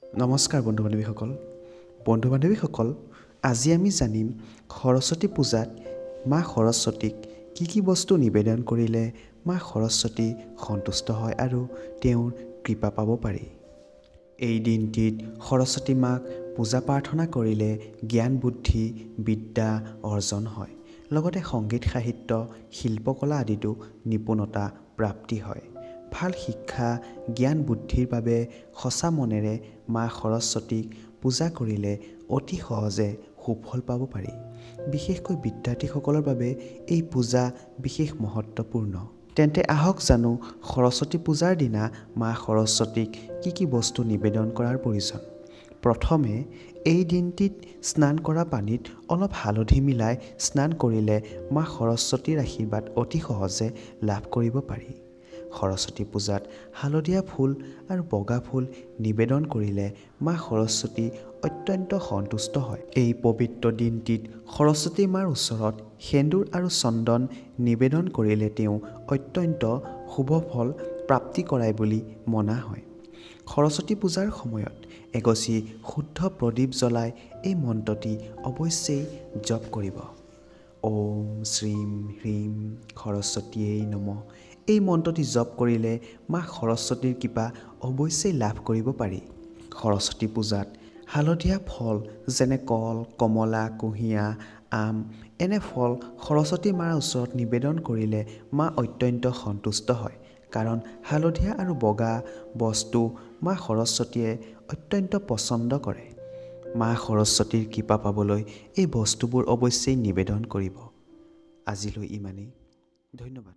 নমস্কাৰ বন্ধু-বান্ধৱীসকল, আজি আমি জানিম সৰস্বতী পূজাত মা সৰস্বতীক কি বস্তু নিবেদন কৰিলে মা সৰস্বতী সন্তুষ্ট হয় আৰু তেওঁৰ কৃপা পাব পাৰি। এই দিনটিত সৰস্বতী মাক পূজা প্ৰাৰ্থনা কৰিলে জ্ঞান বুদ্ধি বিদ্যা অৰ্জন হয়, লগতে সংগীত সাহিত্য শিল্পকলা আদিতো নিপুণতা প্ৰাপ্তি হয়। ভাল শিক্ষা জ্ঞান বুদ্ধিৰ বাবে সঁচা মনেৰে মা সৰস্বতীক পূজা কৰিলে অতি সহজে সুফল পাব পাৰি। বিশেষকৈ বিদ্যাৰ্থীসকলৰ বাবে এই পূজা বিশেষ মহত্বপূৰ্ণ। তেন্তে আহক জানো সৰস্বতী পূজাৰ দিনা মা সৰস্বতীক কি বস্তু নিবেদন কৰাৰ প্ৰয়োজন। প্ৰথমে এই দিনটিত স্নান কৰা পানীত অলপ হালধি মিলাই স্নান কৰিলে মা সৰস্বতীৰ আশীৰ্বাদ অতি সহজে লাভ কৰিব পাৰি। সৰস্বতী পূজাত হালধীয়া ফুল আৰু বগা ফুল নিবেদন কৰিলে মা সৰস্বতী অত্যন্ত সন্তুষ্ট হয়। এই পবিত্ৰ দিনটিত সৰস্বতী মাৰ ওচৰত সেন্দুৰ আৰু চন্দন নিবেদন কৰিলে তেওঁ অত্যন্ত শুভ ফল প্ৰাপ্তি কৰায় বুলি মনা হয়। সৰস্বতী পূজাৰ সময়ত এগছি শুদ্ধ প্ৰদীপ জ্বলাই এই মন্ত্ৰটি অৱশ্যেই জপ কৰিব। ওম শ্ৰীম হ্ৰীম সৰস্বতীয়ে নমঃ। এই মন্ত্ৰটি জপ কৰিলে মা সৰস্বতীৰ কৃপা অৱশ্যেই লাভ কৰিব পাৰি। সৰস্বতী পূজাত হালধীয়া ফল যেনে কল কমলা কুঁহিয়া আম এনে ফল সৰস্বতী মাৰ ওচৰত নিবেদন কৰিলে মা অত্যন্ত সন্তুষ্ট হয়, কাৰণ হালধীয়া আৰু বগা বস্তু মা সৰস্বতীয়ে অত্যন্ত পচন্দ কৰে। মা সৰস্বতীৰ কৃপা পাবলৈ এই বস্তুবোৰ অৱশ্যেই নিবেদন কৰিব। আজিলৈ ইমানেই। ধন্যবাদ।